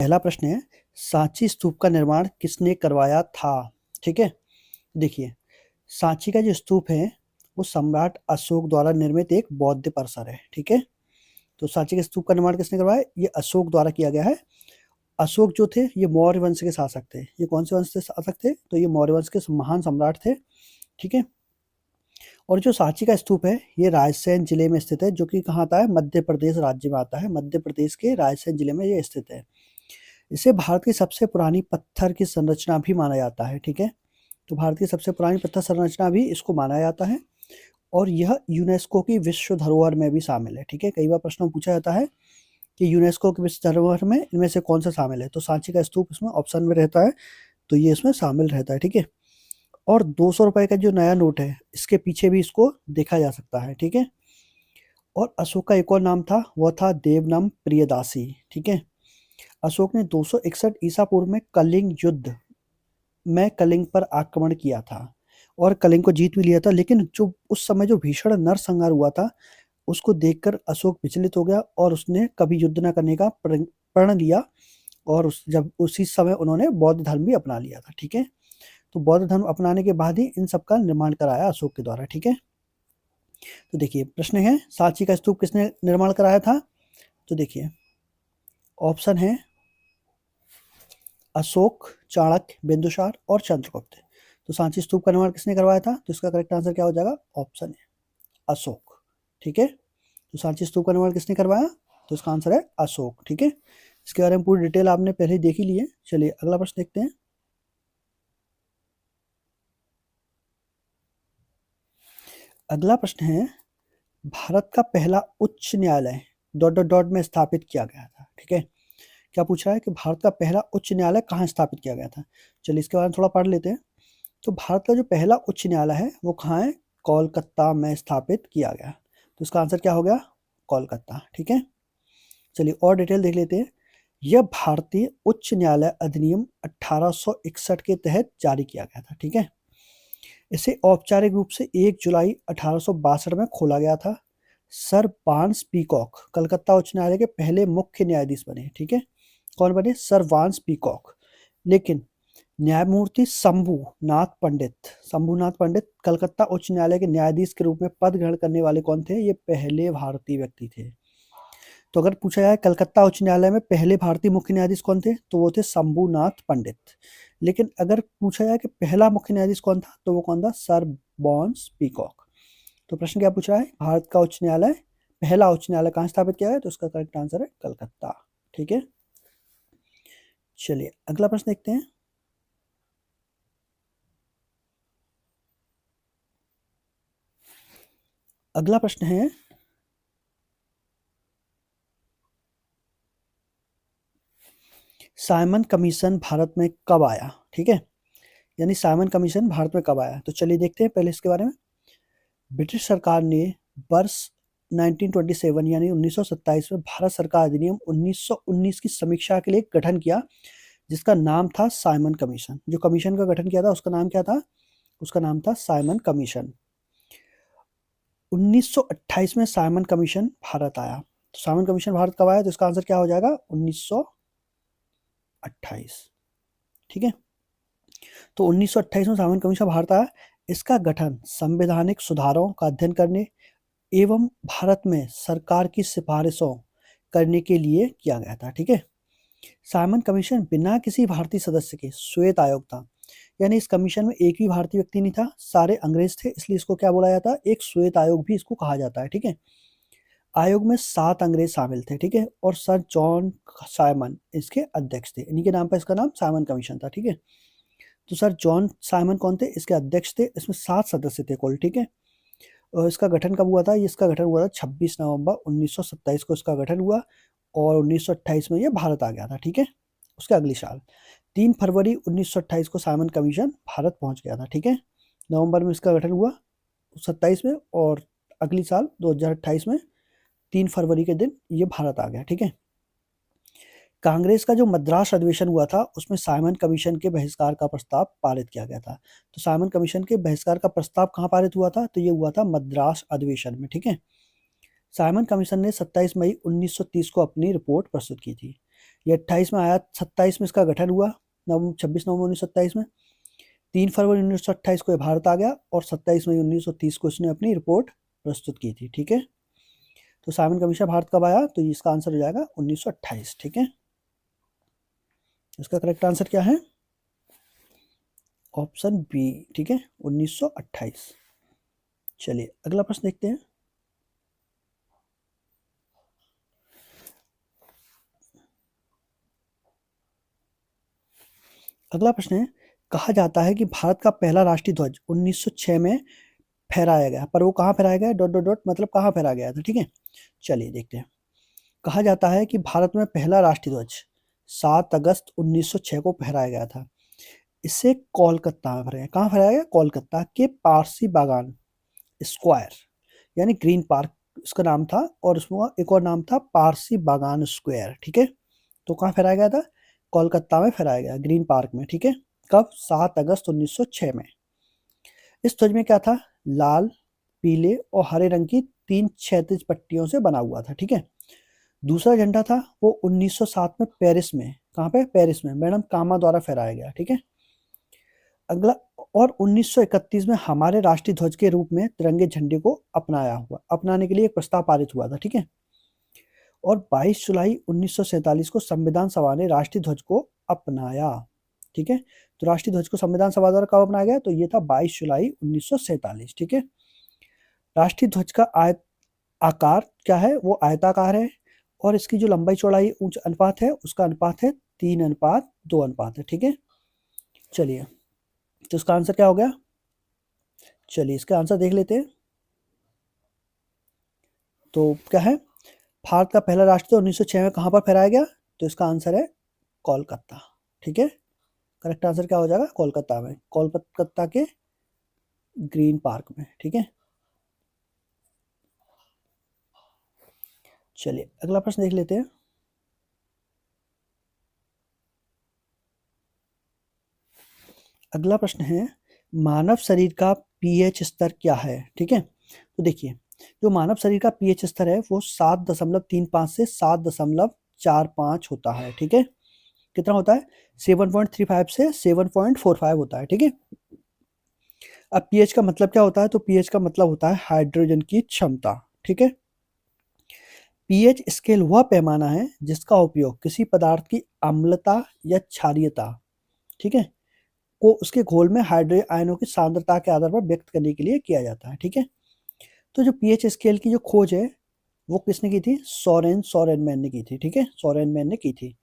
पहला प्रश्न है, सांची स्तूप का निर्माण किसने करवाया था? ठीक है, देखिए सांची का जो स्तूप है वो सम्राट अशोक द्वारा निर्मित एक बौद्ध परिसर है। ठीक है, तो सांची के स्तूप का निर्माण किसने करवाया? ये अशोक द्वारा किया गया है। अशोक जो थे ये मौर्य वंश के शासक थे। ये कौन से वंश के शासक थे? तो ये मौर्य वंश के महान सम्राट थे। ठीक है, और जो सांची का स्तूप है ये रायसेन जिले में स्थित है, जो कि कहाँ आता है? मध्य प्रदेश राज्य में आता है। मध्य प्रदेश के रायसेन जिले में ये स्थित है। इसे भारत की सबसे पुरानी पत्थर की संरचना भी माना जाता है। ठीक है, तो भारत की सबसे पुरानी पत्थर संरचना भी इसको माना जाता है और यह यूनेस्को की विश्व धरोहर में भी शामिल है। ठीक है, कई बार प्रश्न में पूछा जाता है कि यूनेस्को की विश्व धरोहर में इनमें से कौन सा शामिल है, तो सांची का स्तूप इसमें ऑप्शन में रहता है, तो ये इसमें शामिल रहता है। ठीक है, और 200 रुपए का जो नया नोट है इसके पीछे भी इसको देखा जा सकता है। ठीक है, और अशोक का एक और नाम था, वह था देवनम प्रियदासी। ठीक है, अशोक ने 261 ईसा पूर्व में कलिंग युद्ध में कलिंग पर आक्रमण किया था और कलिंग को जीत भी लिया था, लेकिन जो उस समय जो भीषण नरसंहार हुआ था उसको देखकर अशोक विचलित हो गया और उसने कभी युद्ध न करने का प्रण लिया और जब उसी समय उन्होंने बौद्ध धर्म भी अपना लिया था। ठीक है, तो बौद्ध धर्म अपनाने के बाद ही इन सब का निर्माण कराया अशोक के द्वारा। ठीक है, तो देखिए प्रश्न है, सांची का स्तूप किसने निर्माण कराया था? तो देखिए ऑप्शन है अशोक, चाणक्य, बिंदुसार और चंद्रगुप्त। तो सांची स्तूप का निर्माण किसने करवाया था? तो इसका करेक्ट आंसर क्या हो जाएगा? ऑप्शन है अशोक। ठीक है, तो सांची स्तूप का निर्माण किसने करवाया? तो इसका आंसर है अशोक। ठीक है, इसके बारे में पूरी डिटेल आपने पहले देख ही ली है। चलिए अगला प्रश्न देखते हैं। अगला प्रश्न है, भारत का पहला उच्च न्यायालय ... में स्थापित किया गया था। ठीक है, क्या पूछ रहा है कि भारत का पहला उच्च न्यायालय कहाँ स्थापित किया गया था? चलिए इसके बारे में थोड़ा पढ़ लेते हैं। तो भारत का जो पहला उच्च न्यायालय है वो कहाँ है? कोलकाता में स्थापित किया गया। तो इसका आंसर क्या हो गया? कोलकाता। ठीक है, चलिए और डिटेल देख लेते हैं। यह भारतीय उच्च न्यायालय अधिनियम 1861 के तहत जारी किया गया था। ठीक है, इसे औपचारिक रूप से 1 जुलाई 1862 में खोला गया था। सर वांस पीकॉक कलकत्ता उच्च न्यायालय के पहले मुख्य न्यायाधीश बने। ठीक है, कौन बने? सर वांस पीकॉक। लेकिन न्यायमूर्ति शंभुनाथ पंडित कलकत्ता उच्च न्यायालय के न्यायाधीश के रूप में पद ग्रहण करने वाले कौन थे? ये पहले भारतीय व्यक्ति थे। तो अगर पूछा जाए कलकत्ता उच्च न्यायालय में पहले भारतीय मुख्य न्यायाधीश कौन थे, तो वो थे शंभुनाथ पंडित। लेकिन अगर पूछा जाए कि पहला मुख्य न्यायाधीश कौन था, तो वो कौन था? सर वांस पीकॉक। तो प्रश्न क्या पूछ रहा है? भारत का उच्च न्यायालय, पहला उच्च न्यायालय कहाँ स्थापित किया है? तो उसका करेक्ट आंसर है कलकत्ता। ठीक है, चलिए अगला प्रश्न देखते हैं। अगला प्रश्न है, साइमन कमीशन भारत में कब आया? ठीक है, यानी साइमन कमीशन भारत में कब आया? तो चलिए देखते हैं पहले इसके बारे में। ब्रिटिश सरकार ने वर्ष 1927 यानी 1927 में भारत सरकार अधिनियम 1919 की समीक्षा के लिए गठन किया, जिसका नाम था साइमन कमीशन। जो कमीशन का गठन किया था उसका नाम क्या था? उसका नाम था साइमन कमीशन। 1928 में साइमन कमीशन भारत आया। तो साइमन कमीशन भारत कब आया? तो इसका आंसर क्या हो जाएगा? 1928। ठीक है, तो 1928 में साइमन कमीशन भारत आया। इसका गठन संवैधानिक सुधारों का अध्ययन करने एवं भारत में सरकार की सिफारिशों करने के लिए किया गया था। ठीक है, साइमन कमीशन बिना किसी भारतीय सदस्य के श्वेत आयोग था, यानी इस कमीशन में एक भी भारतीय व्यक्ति नहीं था, सारे अंग्रेज थे, इसलिए इसको क्या बोला जाता है? एक श्वेत आयोग भी इसको कहा जाता है। ठीक है, आयोग में 7 अंग्रेज शामिल थे। ठीक है, और सर जॉन साइमन इसके अध्यक्ष थे। इन्हीं के नाम पर इसका नाम साइमन कमीशन था। ठीक है, तो सर जॉन साइमन कौन थे? इसके अध्यक्ष थे। इसमें 7 सदस्य थे कुल। ठीक है, और इसका गठन कब हुआ था? इसका गठन हुआ था 26 नवंबर 1927 को इसका गठन हुआ और 1928 में ये भारत आ गया था। ठीक है, उसके अगले साल 3 फरवरी 1928 को साइमन कमीशन भारत पहुंच गया था। ठीक है, नवंबर में इसका गठन हुआ 27 में और अगली साल 2028 में 3 फरवरी के दिन ये भारत आ गया। ठीक है, कांग्रेस का जो मद्रास अधिवेशन हुआ था उसमें साइमन कमीशन के बहिष्कार का प्रस्ताव पारित किया गया था। तो साइमन कमीशन के बहिष्कार का प्रस्ताव कहाँ पारित हुआ था? तो ये हुआ था मद्रास अधिवेशन में। ठीक है, साइमन कमीशन ने 27 मई 1930 को अपनी रिपोर्ट प्रस्तुत की थी। ये 28 में आया, 27 में इसका गठन हुआ, 26 नवंबर 1927 में। 3 फरवरी 1928 को ये भारत आ गया और 27 मई 1930 को इसने अपनी रिपोर्ट प्रस्तुत की थी। ठीक है, तो साइमन कमीशन भारत कब आया, तो इसका आंसर हो जाएगा 1928। ठीक है, इसका करेक्ट आंसर क्या है, ऑप्शन बी। ठीक है, 1928। चलिए अगला प्रश्न देखते हैं। अगला प्रश्न है, कहा जाता है कि भारत का पहला राष्ट्रीय ध्वज 1906 में फहराया गया, पर वो कहाँ फहराया गया, डॉट डॉट डॉट मतलब कहाँ फहराया गया था। ठीक है, चलिए देखते हैं। कहा जाता है कि भारत में पहला राष्ट्रीय ध्वज 7 अगस्त 1906 को फहराया गया था। इसे कोलकाता में फहराया, कहाँ फहराया गया, कोलकाता के पारसी बागान स्क्वायर यानी ग्रीन पार्क इसका नाम था, और उसमें एक और नाम था पारसी बागान स्क्वायर। ठीक है, तो कहाँ फहराया गया था, कोलकाता में फहराया गया, ग्रीन पार्क में। ठीक है, कब, 7 अगस्त 1906 में। इस ध्वज में क्या था, लाल, पीले और हरे रंग की 3 क्षैतिज पट्टियों से बना हुआ था। ठीक है, दूसरा झंडा था वो 1907 में पेरिस में, कहाँ पे, पेरिस में, मैडम कामा द्वारा फहराया गया। ठीक है, अगला, और 1931 में हमारे राष्ट्रीय ध्वज के रूप में तिरंगे झंडे को अपनाने के लिए एक प्रस्ताव पारित हुआ था। ठीक है, और 22 जुलाई 1947 को संविधान सभा ने राष्ट्रीय ध्वज को अपनाया। ठीक है, तो राष्ट्रीय ध्वज को संविधान सभा द्वारा कब अपनाया गया, तो ये था 22 जुलाई 1947। ठीक है, राष्ट्रीय ध्वज का आकार क्या है, वो आयताकार है, और इसकी जो लंबाई चौड़ाई ऊंच अनुपात है उसका अनुपात है 3:2 अनुपात है। ठीक है, चलिए तो इसका आंसर क्या हो गया, चलिए इसका आंसर देख लेते हैं। तो क्या है, भारत का पहला राष्ट्रीय 1906 में कहाँ पर फहराया गया, तो इसका आंसर है कोलकाता। ठीक है, करेक्ट आंसर क्या हो जाएगा, कोलकाता में, कोलकाता के ग्रीन पार्क में। ठीक है, चलिए अगला प्रश्न देख लेते हैं। अगला प्रश्न है, मानव शरीर का पीएच स्तर क्या है। ठीक है, तो देखिए जो मानव शरीर का पीएच स्तर है वो 7.35 से 7.45 होता है। ठीक है, कितना होता है, 7.35 से 7.45 होता है। ठीक है, अब पीएच का मतलब क्या होता है, तो पीएच का मतलब होता है हाइड्रोजन की क्षमता। ठीक है, पीएच स्केल वह पैमाना है जिसका उपयोग किसी पदार्थ की अम्लता या क्षारीयता, ठीक है, को उसके घोल में हाइड्रोजन आयनों की सांद्रता के आधार पर व्यक्त करने के लिए किया जाता है। ठीक है, तो जो पीएच स्केल की जो खोज है वो किसने की थी, सोरेनमैन ने की थी। ठीक है, सोरेनमैन ने की थी।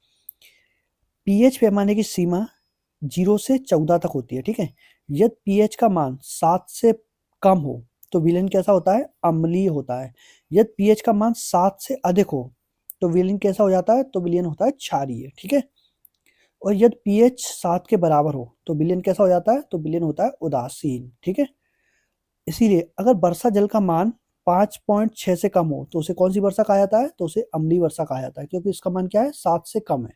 पीएच पैमाने की सीमा 0 से 14 तक होती है। ठीक है, यदि पीएच का मान 7 से कम हो तो विलेन कैसा होता है, अम्लीय होता है। यदि पीएच का मान 7 से अधिक हो तो विलेन कैसा हो जाता है, तो विलेन होता है क्षारीय। ठीक है, और यदि पीएच 7 के बराबर हो तो विलेन कैसा हो जाता है, तो विलेन होता है उदासीन। ठीक है, इसीलिए अगर वर्षा जल का मान 5.6 से कम हो तो उसे कौन सी वर्षा कहा जाता है, तो उसे अम्लीय वर्षा कहा जाता है, क्योंकि इसका मान क्या है, 7 से कम है।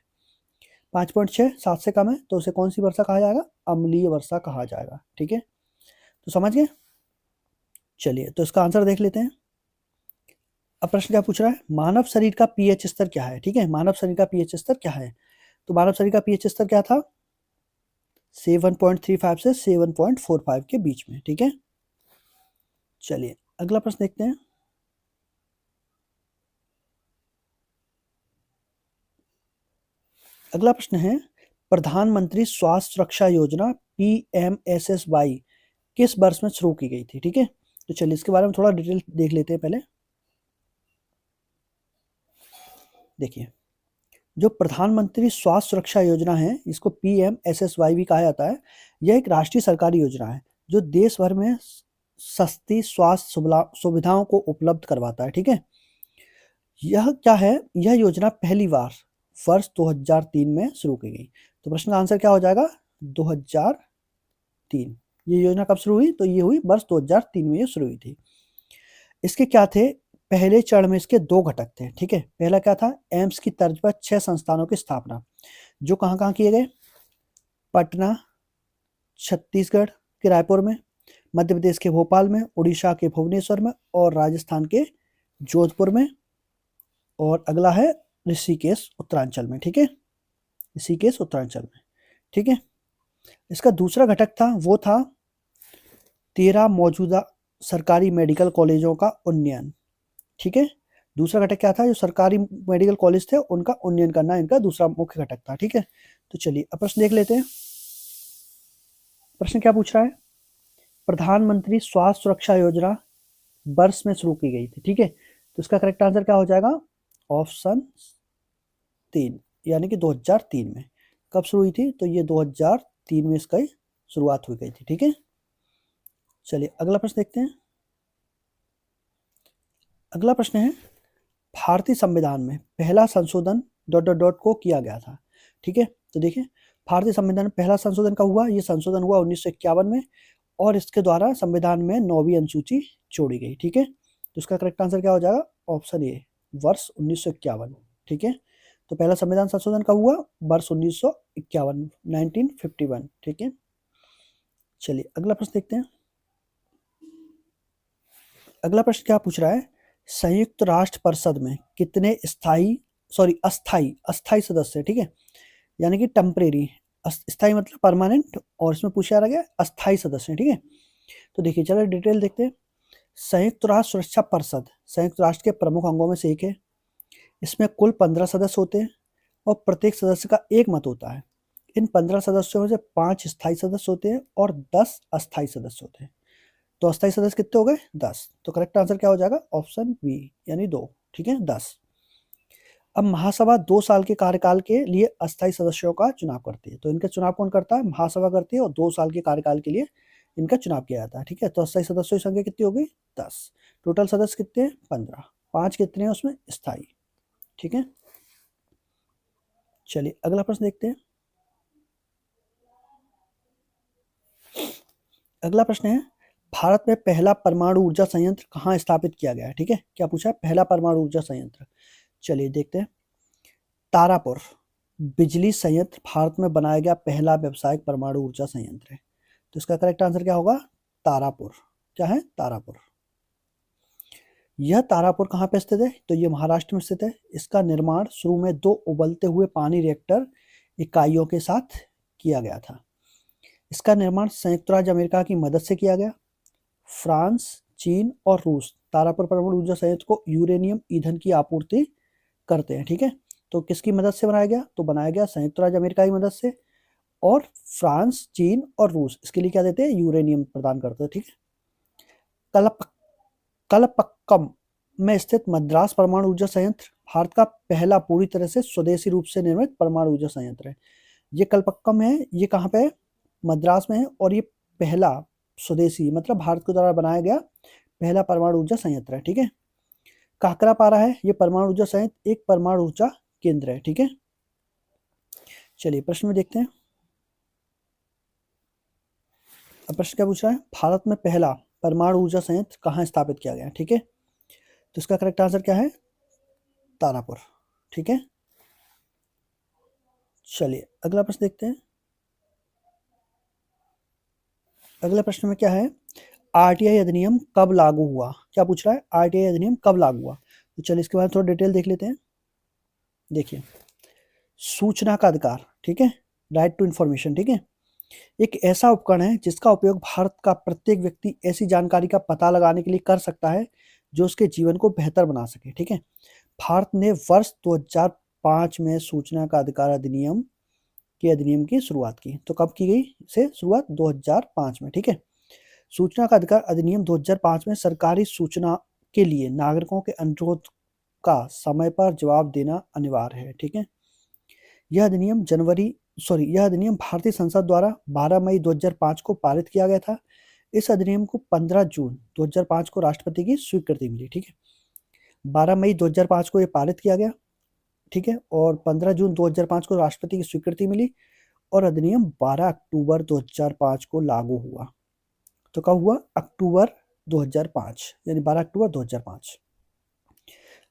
5.6 7 से कम है तो उसे कौन सी वर्षा कहा जाएगा, अम्लीय वर्षा कहा जाएगा। ठीक है, तो समझ गए। चलिए तो इसका आंसर देख लेते हैं। अब प्रश्न क्या पूछ रहा है, मानव शरीर का पीएच स्तर क्या है। ठीक है, मानव शरीर का पीएच स्तर क्या है, तो मानव शरीर का पीएच स्तर क्या था, 7.35 से 7.45 के बीच में। ठीक है, चलिए अगला प्रश्न देखते हैं। अगला प्रश्न है, प्रधानमंत्री स्वास्थ्य सुरक्षा योजना PMSSY किस वर्ष में शुरू की गई थी। ठीक है, तो चलिए इसके बारे में थोड़ा डिटेल देख लेते हैं। पहले देखिए, जो प्रधानमंत्री स्वास्थ्य सुरक्षा योजना है, इसको PMSSY भी कहा जाता है, यह एक राष्ट्रीय सरकारी योजना है जो देश भर में सस्ती स्वास्थ्य सुविधाओं को उपलब्ध करवाता है। ठीक है, यह क्या है, यह योजना पहली बार वर्ष 2003 में शुरू की गई। तो प्रश्न का आंसर क्या हो जाएगा, 2003। ये योजना कब शुरू हुई, तो ये हुई वर्ष 2003 में ये शुरू हुई थी। इसके क्या थे, पहले चरण में इसके 2 घटक थे। ठीक है, पहला क्या था, एम्स की तर्ज पर 6 संस्थानों की स्थापना, जो कहाँ कहाँ किए गए, पटना, छत्तीसगढ़ के रायपुर में, मध्य प्रदेश के भोपाल में, उड़ीसा के भुवनेश्वर में और राजस्थान के जोधपुर में। और अगला है ऋषिकेश उत्तरांचल में, ठीक है, ऋषिकेश उत्तरांचल में, ठीक है। इसका दूसरा घटक था वो था 13 मौजूदा सरकारी मेडिकल कॉलेजों का उन्नयन, ठीक है। दूसरा घटक क्या था, जो सरकारी मेडिकल कॉलेज थे उनका उन्नयन करना इनका दूसरा मुख्य घटक था, ठीक है। तो चलिए अब प्रश्न देख लेते हैं। प्रश्न क्या पूछ रहा है, प्रधानमंत्री स्वास्थ्य सुरक्षा योजना वर्ष में शुरू की गई थी, ठीक है। तो इसका करेक्ट आंसर क्या हो जाएगा, ऑप्शन 3 यानी कि 2003 में। कब शुरू हुई थी, तो ये 2003 में इसका शुरुआत हुई गई थी, ठीक है। चलिए अगला प्रश्न देखते हैं। अगला प्रश्न है, भारतीय संविधान में पहला संशोधन ... को किया गया था, ठीक है। तो देखिए भारतीय संविधान में पहला संशोधन कब हुआ, ये संशोधन हुआ 1951 में और इसके द्वारा संविधान में 9वीं अनुसूची जोड़ी गई, ठीक है। तो इसका करेक्ट आंसर क्या हो जाएगा, ऑप्शन ए वर्ष 1951, ठीक है। तो पहला संविधान संशोधन कब हुआ, वर्ष 1951 1951, ठीक है। चलिए अगला प्रश्न देखते हैं। अगला प्रश्न क्या पूछ रहा है, संयुक्त राष्ट्र परिषद में कितने अस्थाई सदस्य, ठीक है, यानी कि टेम्परेरी, स्थायी मतलब परमानेंट, और इसमें पूछा जा गया अस्थाई सदस्य, ठीक है। तो देखिए चलो डिटेल देखते हैं। संयुक्त राष्ट्र सुरक्षा परिषद संयुक्त राष्ट्र के प्रमुख अंगों में से एक है। इसमें कुल 15 सदस्य होते हैं और प्रत्येक सदस्य का एक मत होता है। इन 15 सदस्यों में से 5 स्थायी सदस्य होते हैं और 10 अस्थायी सदस्य होते हैं। तो अस्थायी सदस्य कितने हो गए, 10। तो करेक्ट आंसर क्या हो जाएगा, ऑप्शन बी यानी 2, ठीक है, 10। अब महासभा 2 साल के कार्यकाल के लिए अस्थायी सदस्यों का चुनाव करती है। तो इनका चुनाव कौन करता है, महासभा करती है, और 2 साल के कार्यकाल के लिए इनका चुनाव किया जाता है, ठीक है। तो अस्थायी सदस्यों की संख्या कितनी हो गई, 10। टोटल सदस्य कितने हैं, 15। 5 कितने हैं उसमें, स्थायी, ठीक है। चलिए अगला प्रश्न देखते हैं। अगला प्रश्न है, भारत में पहला परमाणु ऊर्जा संयंत्र कहाँ स्थापित किया गया है, ठीक है। क्या पूछा है, पहला परमाणु ऊर्जा संयंत्र। चलिए देखते हैं। तारापुर बिजली संयंत्र भारत में बनाया गया पहला व्यावसायिक परमाणु ऊर्जा संयंत्र है। तो इसका करेक्ट आंसर क्या होगा, तारापुर। क्या है, तारापुर। यह तारापुर कहाँ पे स्थित है, तो ये महाराष्ट्र में स्थित है। इसका निर्माण शुरू में 2 उबलते हुए पानी रिएक्टर इकाइयों के साथ किया गया था। इसका निर्माण संयुक्त राज्य अमेरिका की मदद से किया गया। फ्रांस, चीन और रूस तारापुर परमाणु ऊर्जा संयंत्र को यूरेनियम ईंधन की आपूर्ति करते हैं, ठीक है। तो किसकी मदद से बनाया गया, तो बनाया गया संयुक्त राज्य अमेरिका की मदद से, और फ्रांस, चीन और रूस इसके लिए क्या देते हैं, यूरेनियम प्रदान करते हैं, ठीक है। कलपक्कम में स्थित मद्रास परमाणु ऊर्जा संयंत्र भारत का पहला पूरी तरह से स्वदेशी रूप से निर्मित परमाणु ऊर्जा संयंत्र है। ये कलपक्कम है, ये कहाँ पे है, मद्रास में है, और ये पहला स्वदेशी मतलब भारत के द्वारा बनाया गया पहला परमाणु ऊर्जा संयंत्र है, ठीक है। काकरापारा है ये परमाणु ऊर्जा संयंत्र, एक परमाणु ऊर्जा केंद्र है, ठीक है। चलिए प्रश्न में देखते हैं। अब प्रश्न क्या पूछ रहा है, भारत में पहला परमाणु ऊर्जा संयंत्र कहाँ स्थापित किया गया, ठीक है। तो इसका करेक्ट आंसर क्या है, तारापुर, ठीक है। चलिए अगला प्रश्न देखते हैं। अगले प्रश्न में क्या है, आरटीआई अधिनियम कब लागू हुआ। क्या पूछ रहा है, आरटीआई अधिनियम कब लागू हुआ। तो चलिए इसके बारे में थोड़ा डिटेल देख लेते हैं। देखिए सूचना का अधिकार, ठीक है, राइट टू इंफॉर्मेशन, ठीक है, एक ऐसा उपकरण है जिसका उपयोग भारत का प्रत्येक व्यक्ति ऐसी जानकारी का पता लगाने के लिए कर सकता है जो उसके जीवन को बेहतर बना सके, ठीक है। भारत ने वर्ष 2005 में सूचना का अधिकार अधिनियम की शुरुआत की। तो कब की गई से शुरुआत, 2005 में, ठीक है। सूचना का अधिकार अधिनियम 2005 में सरकारी सूचना के लिए नागरिकों के अनुरोध का समय पर जवाब देना अनिवार्य है, ठीक है। यह अधिनियम भारतीय संसद द्वारा 12 मई 2005 को पारित किया गया था। इस अधिनियम को 15 जून 2005 को राष्ट्रपति की स्वीकृति मिली, ठीक है। 12 मई 2005 को यह पारित किया गया, ठीक है, और 15 जून 2005 को राष्ट्रपति की स्वीकृति मिली और अधिनियम 12 अक्टूबर 2005 को लागू हुआ। तो कब हुआ, अक्टूबर 2005 यानी 12 अक्टूबर 2005।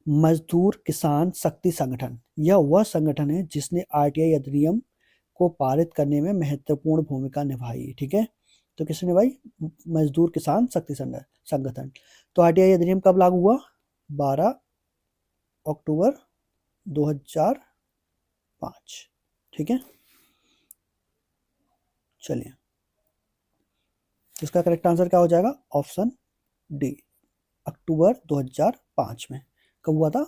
मजदूर किसान शक्ति संगठन, यह वह संगठन है जिसने आरटीआई अधिनियम को पारित करने में महत्वपूर्ण भूमिका निभाई, ठीक है। तो किसने निभाई, मजदूर किसान शक्ति संगठन। तो आरटीआई अधिनियम कब लागू हुआ, 12 अक्टूबर 2005। ठीक है, चलिए इसका करेक्ट आंसर क्या हो जाएगा? ऑप्शन डी, अक्टूबर 2005 में। कब हुआ था?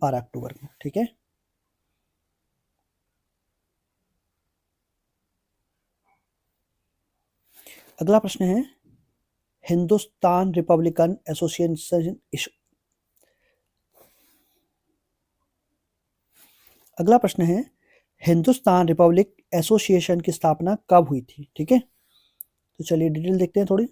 12 अक्टूबर में। ठीक है, अगला प्रश्न है हिंदुस्तान रिपब्लिकन एसोसिएशन। अगला प्रश्न है हिंदुस्तान रिपब्लिक एसोसिएशन की स्थापना कब हुई थी? ठीक है, तो चलिए डिटेल देखते हैं थोड़ी।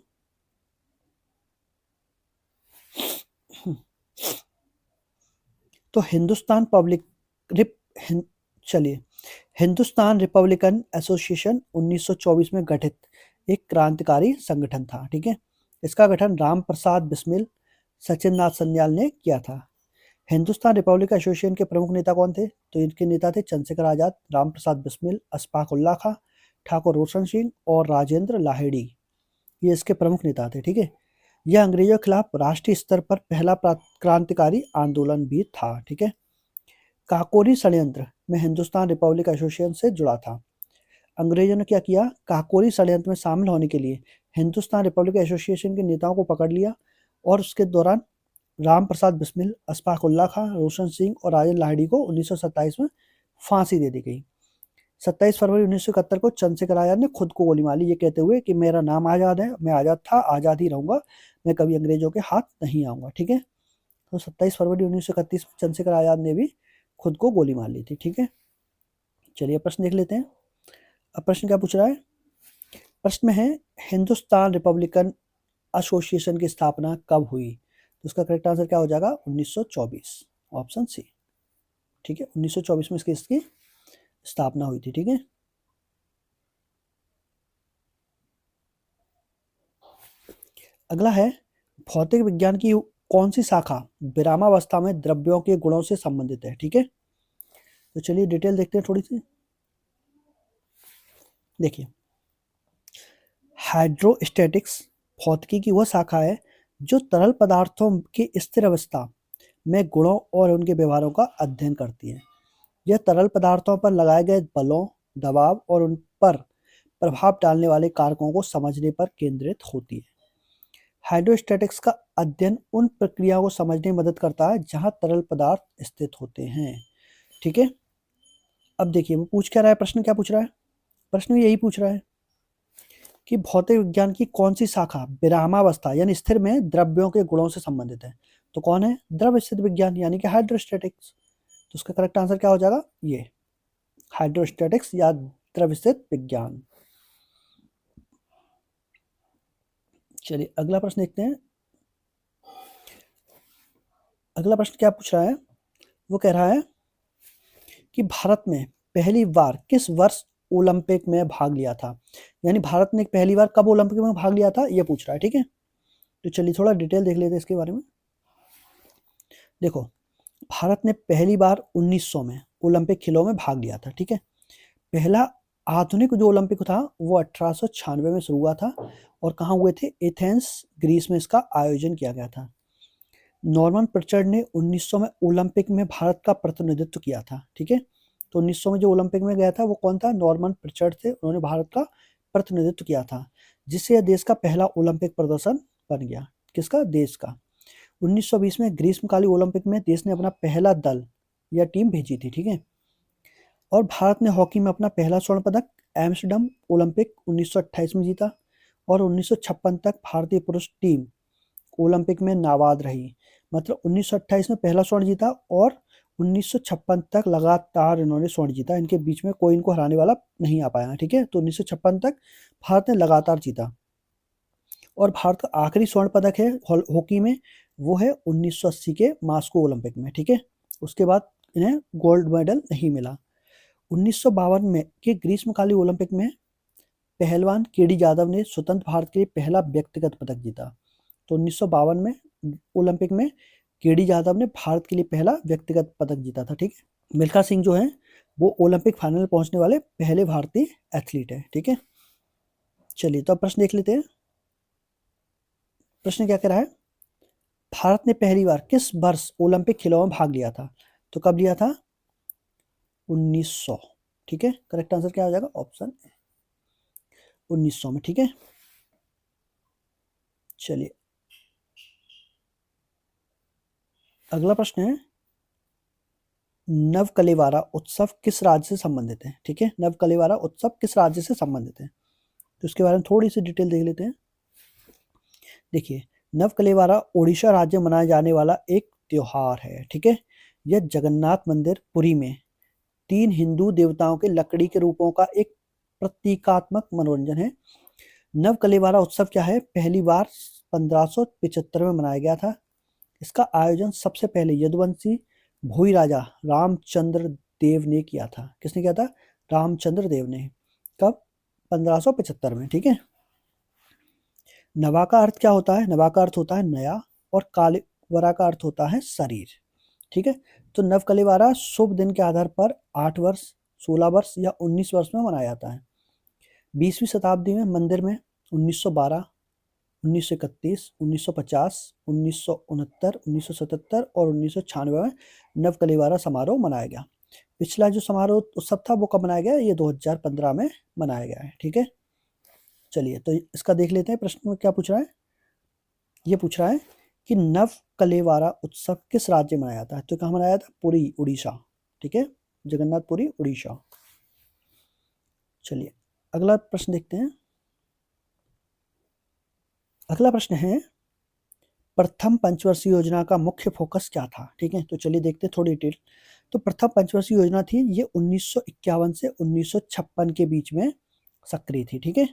तो हिंदुस्तान पब्लिक रिप चलिए हिंदुस्तान रिपब्लिकन एसोसिएशन 1924 में गठित एक क्रांतिकारी संगठन था। ठीक है, इसका गठन राम प्रसाद बिस्मिल, सचिन नाथ सन्याल ने किया था। हिंदुस्तान रिपब्लिक एसोसिएशन के प्रमुख नेता कौन थे? तो इनके नेता थे चंद्रशेखर आजाद, राम प्रसाद बिस्मिल, अशफाक उल्ला खां, ठाकुर रोशन सिंह और राजेंद्र लाहिड़ी। ये इसके प्रमुख नेता थे। ठीक है, यह अंग्रेजों के खिलाफ राष्ट्रीय स्तर पर पहला क्रांतिकारी आंदोलन भी था। ठीक है, काकोरी षड्यंत्र में हिंदुस्तान रिपब्लिक एसोसिएशन से जुड़ा था। अंग्रेजों ने क्या किया? काकोरी षड्यंत्र में शामिल होने के लिए हिंदुस्तान रिपब्लिक एसोसिएशन के नेताओं को पकड़ लिया और उसके दौरान राम प्रसाद बिस्मिल, अशफाक उल्ला खां, रोशन सिंह और राजेंद्र लाहिड़ी को 1927 में फांसी दे दी गई। 27 फरवरी 1971 को चंद्रशेखर आजाद ने खुद को गोली मारी, ये कहते हुए कि मेरा नाम आज़ाद है, मैं आज़ाद था, आज़ाद ही रहूंगा, मैं कभी अंग्रेजों के हाथ नहीं आऊंगा। ठीक है, तो 27 फरवरी 1931 में चंद्रशेखर आजाद ने भी खुद को गोली मार ली थी। ठीक है, चलिए प्रश्न देख लेते हैं। अब प्रश्न क्या पूछ रहा है? प्रश्न में है हिंदुस्तान रिपब्लिकन एसोसिएशन की स्थापना कब हुई? तो उसका करेक्ट आंसर क्या हो जाएगा? 1924, ऑप्शन सी। ठीक है, 1924 में इसकी स्थापना हुई थी। ठीक है, अगला है भौतिक विज्ञान की कौन सी शाखा विरामावस्था में द्रव्यों के गुणों से संबंधित है? ठीक है, तो चलिए डिटेल देखते हैं थोड़ी सी। देखिए, हाइड्रोस्टैटिक्स भौतिकी की वह शाखा है जो तरल पदार्थों की स्थिर अवस्था में गुणों और उनके व्यवहारों का अध्ययन करती है। यह तरल पदार्थों पर लगाए गए बलों, दबाव और उन पर प्रभाव डालने वाले कारकों को समझने पर केंद्रित होती है। हाइड्रोस्टैटिक्स का अध्ययन उन प्रक्रियाओं को समझने में मदद करता है जहां तरल पदार्थ स्थित होते हैं। ठीक है, अब देखिए वो पूछ क्या रहा है, प्रश्न क्या पूछ रहा है? प्रश्न यही पूछ रहा है कि भौतिक विज्ञान की कौन सी शाखा विरामावस्था यानी स्थिर में द्रव्यों के गुणों से संबंधित है? तो कौन है? द्रव स्थित विज्ञान यानी कि हाइड्रोस्टैटिक्स। तो उसका करेक्ट आंसर क्या हो जाएगा? ये हाइड्रोस्टैटिक्स या द्रव स्थित विज्ञान। चलिए अगला प्रश्न देखते हैं। अगला प्रश्न क्या पूछ रहा है? वो कह रहा है कि भारत में पहली बार किस वर्ष ओलंपिक में भाग लिया था? यानी भारत ने पहली बार कब ओलंपिक में भाग लिया था, ये पूछ रहा है। ठीक है, तो चलिए थोड़ा डिटेल देख लेते हैं इसके बारे में। देखो, भारत ने पहली बार 1900 में ओलंपिक खेलों में भाग लिया था। ठीक है, पहला आधुनिक जो ओलंपिक था वो 1896 में शुरू हुआ था और कहाँ हुए थे? एथेंस, ग्रीस में इसका आयोजन किया गया था। नॉर्मन प्रिचर्ड ने 1900 में ओलंपिक में भारत का प्रतिनिधित्व किया था। ठीक है, तो 1900 में जो ओलंपिक में गया था वो कौन था? नॉर्मन प्रिचर्ड थे, उन्होंने भारत का प्रतिनिधित्व किया था, जिससे यह देश का पहला ओलंपिक प्रदर्शन बन गया। किसका? देश का। 1920 में ग्रीष्मकालीन ओलंपिक में देश ने अपना पहला दल या टीम भेजी थी। ठीक है, और भारत ने हॉकी में अपना पहला स्वर्ण पदक एम्स्टर्डम ओलंपिक 1928 में जीता और 1956 तक भारतीय पुरुष टीम ओलंपिक में नाबाद रही। मतलब 1928 में पहला स्वर्ण जीता और 1956 तक लगातार इन्होंने स्वर्ण जीता, इनके बीच में कोई इनको हराने वाला नहीं आ पाया। ठीक है, तो 1956 तक भारत ने लगातार जीता और भारत का आखिरी स्वर्ण पदक है हॉकी में, वो है 1980 के मास्को ओलंपिक में। ठीक है, उसके बाद इन्हें गोल्ड मेडल नहीं मिला। 1952 में के ग्रीष्मकालीन ओलंपिक में पहलवान केडी यादव ने स्वतंत्र भारत के लिए पहला व्यक्तिगत पदक जीता। तो 1952 में ओलंपिक में केडी यादव ने भारत के लिए पहला व्यक्तिगत पदक जीता था। ठीक है, मिल्खा सिंह जो है वो ओलंपिक फाइनल में पहुंचने वाले पहले भारतीय एथलीट है। ठीक है, चलिए तो अब प्रश्न देख लेते हैं। प्रश्न क्या कह रहा है? भारत ने पहली बार किस वर्ष ओलंपिक खेलों में भाग लिया था? तो कब लिया था? 1900, ठीक है। करेक्ट आंसर क्या हो जाएगा? ऑप्शन 1900 में, ठीक है। चलिए अगला प्रश्न है, नवकलेवारा उत्सव किस राज्य से संबंधित है? ठीक है, नवकलेवारा उत्सव किस राज्य से संबंधित है, तो इसके बारे में थोड़ी सी डिटेल देख लेते हैं। देखिए, नवकलेवारा ओडिशा राज्य में मनाया जाने वाला एक त्योहार है, ठीक है। यह जगन्नाथ मंदिर पुरी में 3 हिंदू देवताओं के लकड़ी के रूपों का एक प्रतीकात्मक मनोरंजन है। नवकलेवारा उत्सव क्या है? पहली बार 1575 में मनाया गया था। इसका आयोजन सबसे पहले यदुवंशी भोई राजा रामचंद्र देव ने किया था। किसने किया था? रामचंद्र देव ने। कब? 1575 में, ठीक है। नवा का अर्थ क्या होता है? नवा का अर्थ होता है नया, और कालेवरा का अर्थ होता है शरीर, ठीक है। तो नवकलेवारा शुभ दिन के आधार पर 8 वर्ष, 16 वर्ष या 19 वर्ष में मनाया जाता है। 20वीं शताब्दी में मंदिर में 1912, 1931, 1950, 1969, 1977 और 1996 में नवकलेवारा समारोह मनाया गया। पिछला जो समारोह उत्सव था वो कब मनाया गया? ये 2015 में मनाया गया है, ठीक है। चलिए तो इसका देख लेते हैं, प्रश्न में क्या पूछ रहा है। ये पूछ रहा है कि नवकलेवारा उत्सव किस राज्य में मनाया जाता है? तो कहाँ मनाया था? पुरी, उड़ीसा, ठीक है। जगन्नाथपुरी, उड़ीसा। चलिए अगला प्रश्न देखते हैं। अगला प्रश्न है, प्रथम पंचवर्षीय योजना का मुख्य फोकस क्या था? ठीक है, तो चलिए देखते हैं थोड़ी डिटेल। तो प्रथम पंचवर्षीय योजना थी, ये 1951 से 1956 के बीच में सक्रिय थी, ठीक है।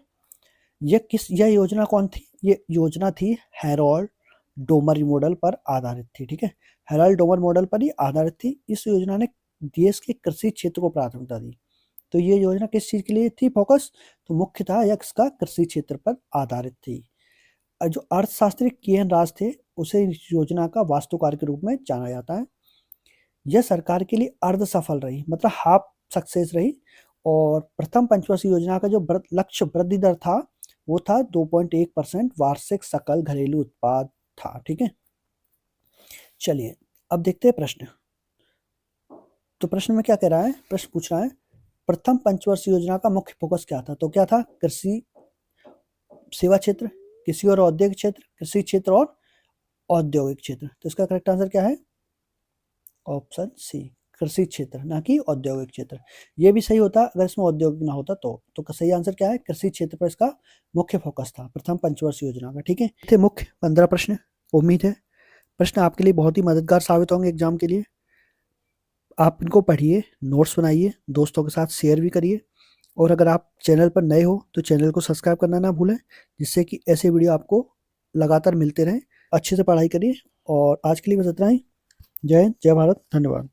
यह योजना कौन थी? ये योजना थी हैरोल्ड डोमर मॉडल पर आधारित थी, ठीक है। हैरोल्ड डोमर मॉडल पर ही आधारित थी। इस योजना ने देश के कृषि क्षेत्र को प्राथमिकता दी। तो ये योजना किस चीज के लिए थी फोकस? तो मुख्यतः यह इसका कृषि क्षेत्र पर आधारित थी। जो अर्थशास्त्री के.एन. राज थे, उसे इस योजना का वास्तुकार के रूप में जाना जाता है। यह सरकार के लिए अर्ध सफल रही, मतलब हाफ सक्सेस रही। और प्रथम पंचवर्षीय योजना का जो लक्ष्य वृद्धि दर था वो था 2.1% वार्षिक सकल घरेलू उत्पाद था, ठीक है। चलिए अब देखते हैं प्रश्न। तो प्रश्न में क्या कह रहा है? प्रश्न पूछ रहा है, प्रथम पंचवर्षीय योजना का मुख्य फोकस क्या था? तो क्या था? कृषि सेवा क्षेत्र, कृषि और औद्योगिक क्षेत्र, कृषि क्षेत्र और औद्योगिक क्षेत्र। तो इसका करेक्ट आंसर क्या है? ऑप्शन सी, कृषि क्षेत्र, ना कि औद्योगिक क्षेत्र। ये भी सही होता अगर इसमें औद्योगिक ना होता तो सही आंसर क्या है? कृषि क्षेत्र पर इसका मुख्य फोकस था प्रथम पंचवर्षीय योजना का, ठीक है। थे मुख्य 15 प्रश्न। उम्मीद है प्रश्न आपके लिए बहुत ही मददगार साबित होंगे एग्जाम के लिए। आप इनको पढ़िए, नोट्स बनाइए, दोस्तों के साथ शेयर भी करिए। और अगर आप चैनल पर नए हो तो चैनल को सब्सक्राइब करना ना भूलें, जिससे कि ऐसे वीडियो आपको लगातार मिलते रहें। अच्छे से पढ़ाई करिए और आज के लिए बस इतना ही। जय हिंद, जय भारत, धन्यवाद।